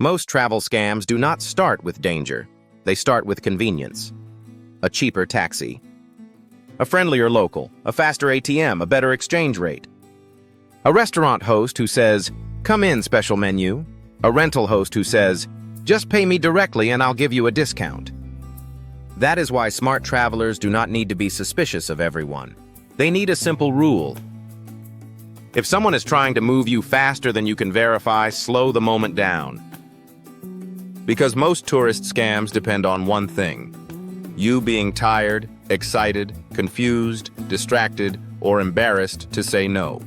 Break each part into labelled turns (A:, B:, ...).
A: Most travel scams do not start with danger. They start with convenience. A cheaper taxi. A friendlier local, a faster ATM, a better exchange rate. A restaurant host who says, "Come in, special menu." A rental host who says, "Just pay me directly and I'll give you a discount." That is why smart travelers do not need to be suspicious of everyone. They need a simple rule. If someone is trying to move you faster than you can verify, slow the moment down. Because most tourist scams depend on one thing: you being tired, excited, confused, distracted, or embarrassed to say no.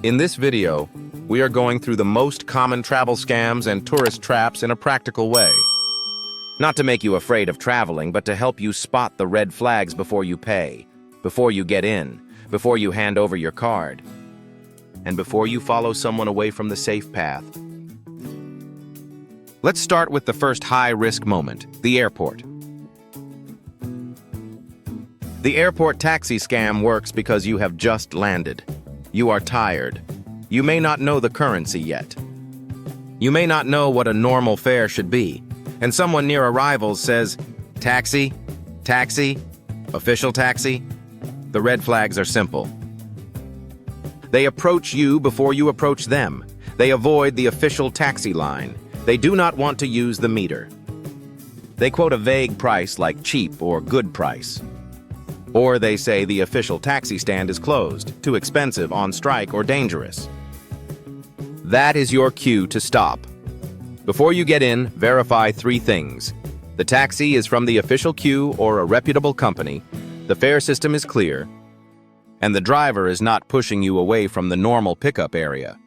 A: In this video, we are going through the most common travel scams and tourist traps in a practical way. Not to make you afraid of traveling, but to help you spot the red flags before you pay, before you get in, before you hand over your card, and before you follow someone away from the safe path. Let's start with the first high-risk moment, the airport. The airport taxi scam works because you have just landed. You are tired. You may not know the currency yet. You may not know what a normal fare should be, and someone near arrival says, "Taxi? Taxi? Official taxi?" The red flags are simple. They approach you before you approach them. They avoid the official taxi line. They do not want to use the meter. They quote a vague price like cheap or good price. Or they say the official taxi stand is closed, too expensive, on strike, or dangerous. That is your cue to stop. Before you get in, verify 3 things. The taxi is from the official queue or a reputable company, the fare system is clear, and the driver is not pushing you away from the normal pickup area.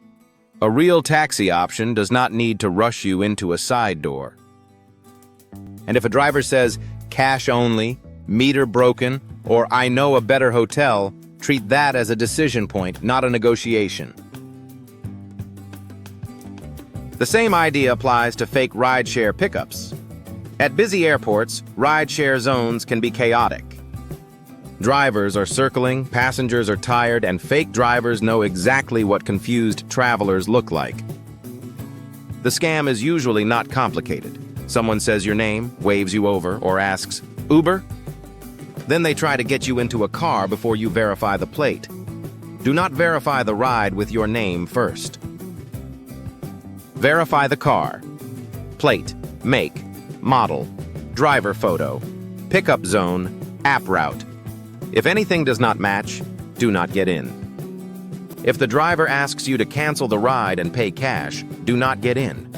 A: A real taxi option does not need to rush you into a side door. And if a driver says, "Cash only," "meter broken," or "I know a better hotel," treat that as a decision point, not a negotiation. The same idea applies to fake rideshare pickups. At busy airports, rideshare zones can be chaotic. Drivers are circling, passengers are tired, and fake drivers know exactly what confused travelers look like. The scam is usually not complicated. Someone says your name, waves you over, or asks, "Uber?" Then they try to get you into a car before you verify the plate. Do not verify the ride with your name first. Verify the car. Plate, make, model, driver photo, pickup zone, app route. If anything does not match, do not get in. If the driver asks you to cancel the ride and pay cash, do not get in.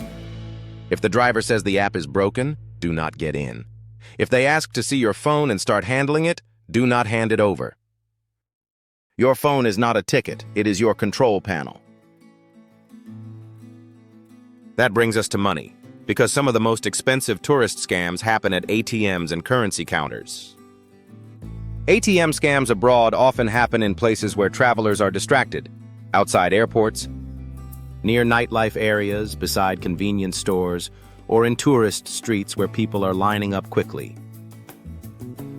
A: If the driver says the app is broken, do not get in. If they ask to see your phone and start handling it, do not hand it over. Your phone is not a ticket, it is your control panel. That brings us to money, because some of the most expensive tourist scams happen at ATMs and currency counters. ATM scams abroad often happen in places where travelers are distracted, outside airports, near nightlife areas, beside convenience stores, or in tourist streets where people are lining up quickly.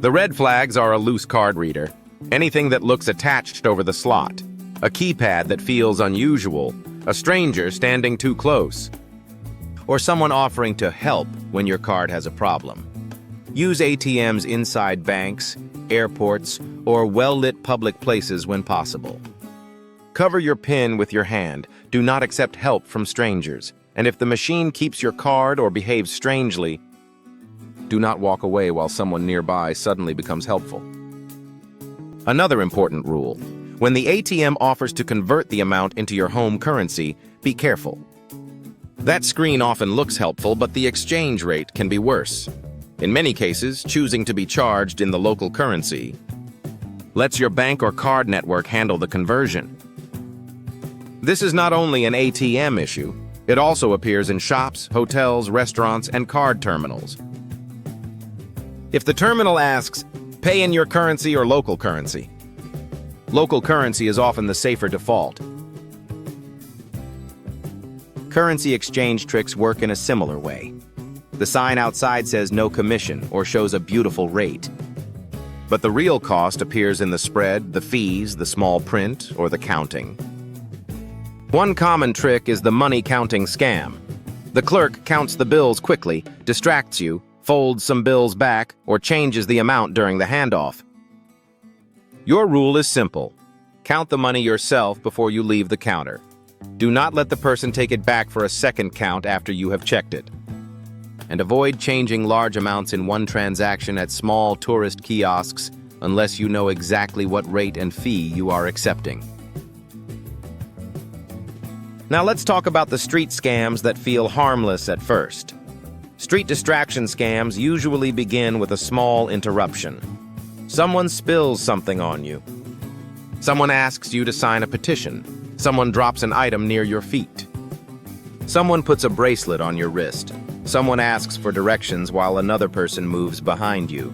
A: The red flags are a loose card reader, anything that looks attached over the slot, a keypad that feels unusual, a stranger standing too close, or someone offering to help when your card has a problem. Use ATMs inside banks, airports, or well-lit public places when possible. Cover your PIN with your hand. Do not accept help from strangers. And if the machine keeps your card or behaves strangely, do not walk away while someone nearby suddenly becomes helpful. Another important rule: when the ATM offers to convert the amount into your home currency, be careful. That screen often looks helpful, but the exchange rate can be worse. In many cases, choosing to be charged in the local currency lets your bank or card network handle the conversion. This is not only an ATM issue, it also appears in shops, hotels, restaurants, and card terminals. If the terminal asks, "Pay in your currency or local currency?" Local currency is often the safer default. Currency exchange tricks work in a similar way. The sign outside says "no commission" or shows a beautiful rate. But the real cost appears in the spread, the fees, the small print, or the counting. One common trick is the money counting scam. The clerk counts the bills quickly, distracts you, folds some bills back, or changes the amount during the handoff. Your rule is simple. Count the money yourself before you leave the counter. Do not let the person take it back for a second count after you have checked it. And avoid changing large amounts in one transaction at small tourist kiosks unless you know exactly what rate and fee you are accepting. Now let's talk about the street scams that feel harmless at first. Street distraction scams usually begin with a small interruption. Someone spills something on you. Someone asks you to sign a petition. Someone drops an item near your feet. Someone puts a bracelet on your wrist. Someone asks for directions while another person moves behind you.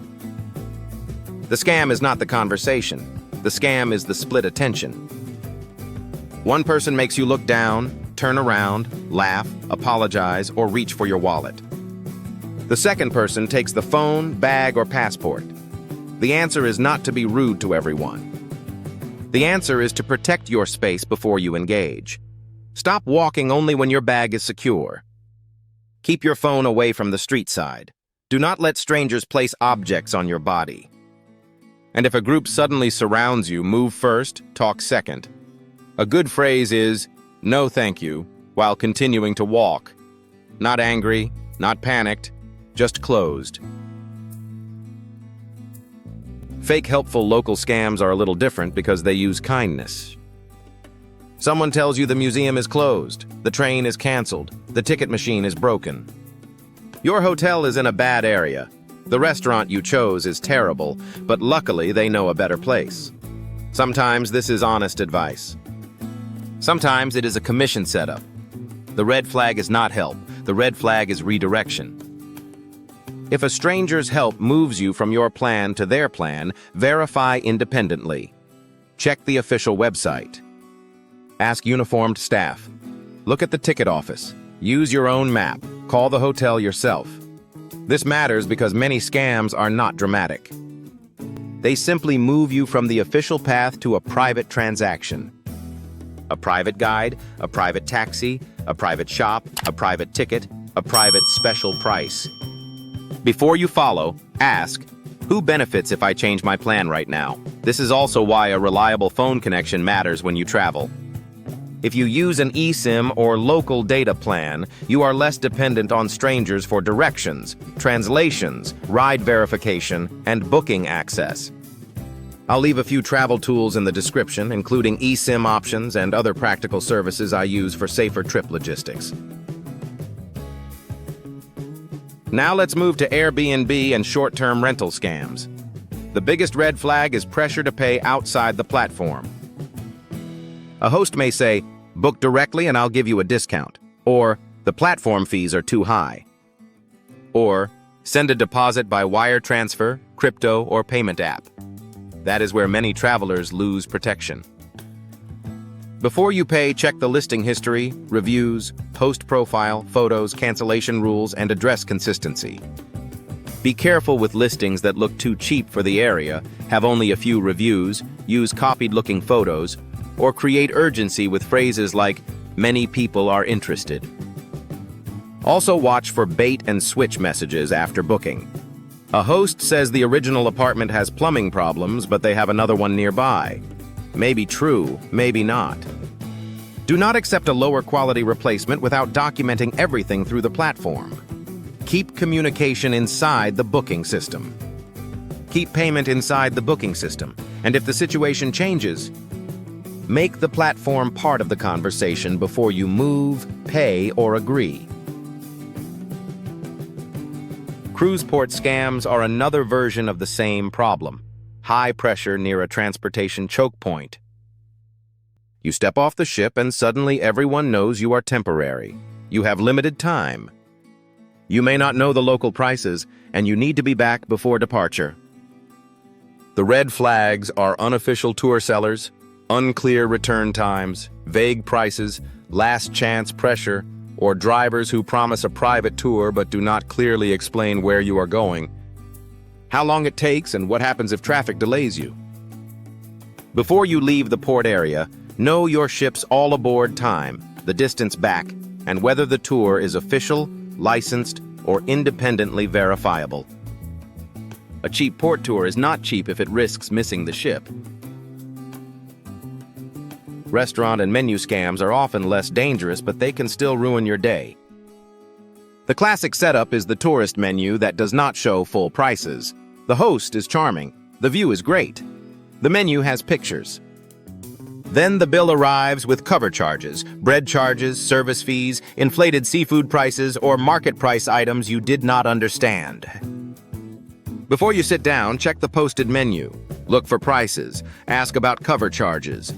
A: The scam is not the conversation. The scam is the split attention. One person makes you look down, turn around, laugh, apologize, or reach for your wallet. The second person takes the phone, bag, or passport. The answer is not to be rude to everyone. The answer is to protect your space before you engage. Stop walking only when your bag is secure. Keep your phone away from the street side. Do not let strangers place objects on your body. And if a group suddenly surrounds you, move first, talk second. A good phrase is, "No thank you," while continuing to walk. Not angry, not panicked, just closed. Fake helpful local scams are a little different because they use kindness. Someone tells you the museum is closed, the train is canceled, the ticket machine is broken. Your hotel is in a bad area. The restaurant you chose is terrible, but luckily they know a better place. Sometimes this is honest advice. Sometimes it is a commission setup. The red flag is not help. The red flag is redirection. If a stranger's help moves you from your plan to their plan, verify independently. Check the official website. Ask uniformed staff. Look at the ticket office. Use your own map. Call the hotel yourself. This matters because many scams are not dramatic. They simply move you from the official path to a private transaction. A private guide, a private taxi, a private shop, a private ticket, a private special price. Before you follow, ask, who benefits if I change my plan right now? This is also why a reliable phone connection matters when you travel. If you use an eSIM or local data plan, you are less dependent on strangers for directions, translations, ride verification, and booking access. I'll leave a few travel tools in the description, including eSIM options and other practical services I use for safer trip logistics. Now let's move to Airbnb and short-term rental scams. The biggest red flag is pressure to pay outside the platform. A host may say, "Book directly and I'll give you a discount," or "The platform fees are too high," or "Send a deposit by wire transfer, crypto, or payment app." That is where many travelers lose protection. Before you pay, check the listing history, reviews, host profile, photos, cancellation rules, and address consistency. Be careful with listings that look too cheap for the area, have only a few reviews, use copied-looking photos, or create urgency with phrases like, "Many people are interested." Also watch for bait and switch messages after booking. A host says the original apartment has plumbing problems, but they have another one nearby. Maybe true, maybe not. Do not accept a lower quality replacement without documenting everything through the platform. Keep communication inside the booking system. Keep payment inside the booking system, and if the situation changes, make the platform part of the conversation before you move, pay, or agree. Cruise port scams are another version of the same problem. High pressure near a transportation choke point. You step off the ship and suddenly everyone knows you are temporary. You have limited time. You may not know the local prices, and you need to be back before departure. The red flags are unofficial tour sellers, unclear return times, vague prices, last chance pressure, or drivers who promise a private tour but do not clearly explain where you are going, how long it takes, and what happens if traffic delays you. Before you leave the port area, know your ship's all-aboard time, the distance back, and whether the tour is official, licensed, or independently verifiable. A cheap port tour is not cheap if it risks missing the ship. Restaurant and menu scams are often less dangerous, but they can still ruin your day. The classic setup is the tourist menu that does not show full prices. The host is charming. The view is great. The menu has pictures. Then the bill arrives with cover charges, bread charges, service fees, inflated seafood prices, or market price items you did not understand. Before you sit down, check the posted menu. Look for prices. Ask about cover charges.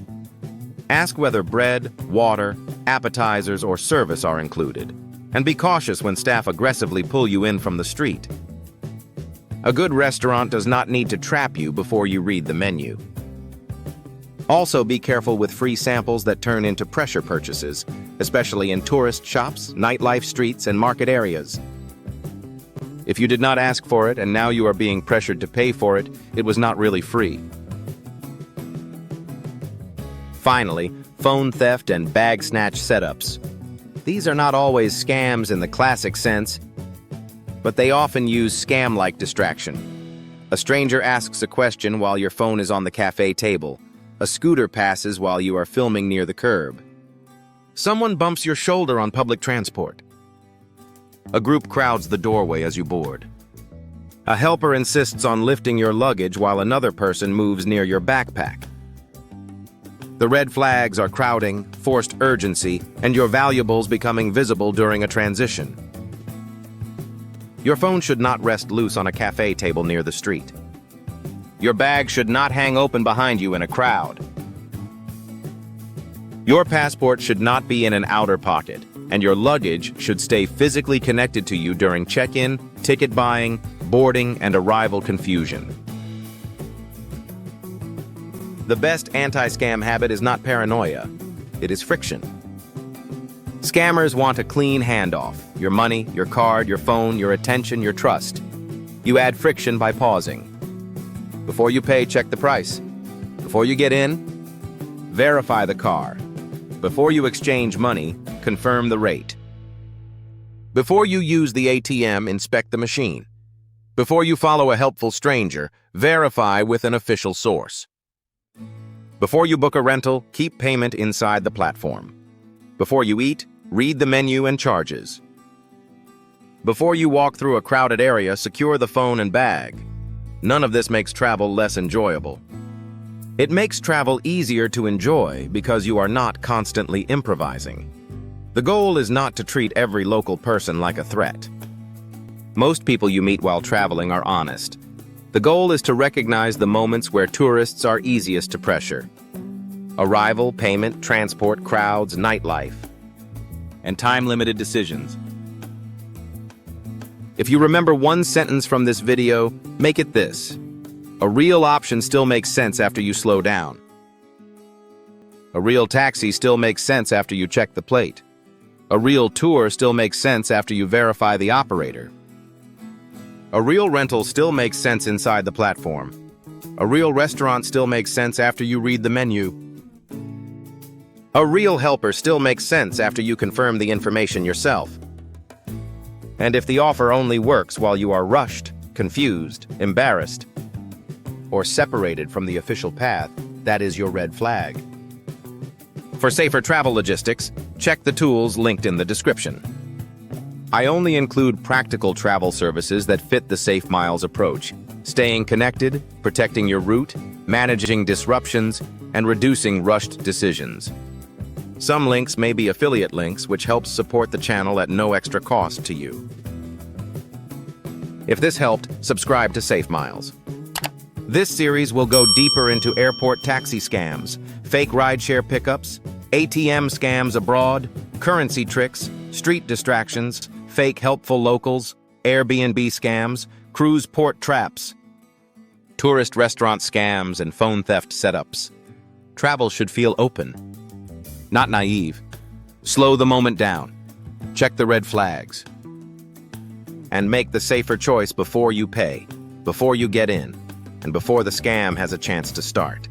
A: Ask whether bread, water, appetizers, or service are included. And be cautious when staff aggressively pull you in from the street. A good restaurant does not need to trap you before you read the menu. Also, be careful with free samples that turn into pressure purchases, especially in tourist shops, nightlife streets, and market areas. If you did not ask for it and now you are being pressured to pay for it, it was not really free. Finally, phone theft and bag-snatch setups. These are not always scams in the classic sense, but they often use scam-like distraction. A stranger asks a question while your phone is on the cafe table. A scooter passes while you are filming near the curb. Someone bumps your shoulder on public transport. A group crowds the doorway as you board. A helper insists on lifting your luggage while another person moves near your backpack. The red flags are crowding, forced urgency, and your valuables becoming visible during a transition. Your phone should not rest loose on a cafe table near the street. Your bag should not hang open behind you in a crowd. Your passport should not be in an outer pocket, and your luggage should stay physically connected to you during check-in, ticket buying, boarding, and arrival confusion. The best anti-scam habit is not paranoia. It is friction. Scammers want a clean handoff. Your money, your card, your phone, your attention, your trust. You add friction by pausing. Before you pay, check the price. Before you get in, verify the car. Before you exchange money, confirm the rate. Before you use the ATM, inspect the machine. Before you follow a helpful stranger, verify with an official source. Before you book a rental, keep payment inside the platform. Before you eat, read the menu and charges. Before you walk through a crowded area, secure the phone and bag. None of this makes travel less enjoyable. It makes travel easier to enjoy because you are not constantly improvising. The goal is not to treat every local person like a threat. Most people you meet while traveling are honest. The goal is to recognize the moments where tourists are easiest to pressure. Arrival, payment, transport, crowds, nightlife, and time-limited decisions. If you remember one sentence from this video, make it this: a real option still makes sense after you slow down. A real taxi still makes sense after you check the plate. A real tour still makes sense after you verify the operator. A real rental still makes sense inside the platform. A real restaurant still makes sense after you read the menu. A real helper still makes sense after you confirm the information yourself. And if the offer only works while you are rushed, confused, embarrassed, or separated from the official path, that is your red flag. For safer travel logistics, check the tools linked in the description. I only include practical travel services that fit the SafeMiles approach: staying connected, protecting your route, managing disruptions, and reducing rushed decisions. Some links may be affiliate links, which helps support the channel at no extra cost to you. If this helped, subscribe to SafeMiles. This series will go deeper into airport taxi scams, fake rideshare pickups, ATM scams abroad, currency tricks, street distractions, fake helpful locals, Airbnb scams, cruise port traps, tourist restaurant scams, and phone theft setups. Travel should feel open, not naive. Slow the moment down. Check the red flags. And make the safer choice before you pay, before you get in, and before the scam has a chance to start.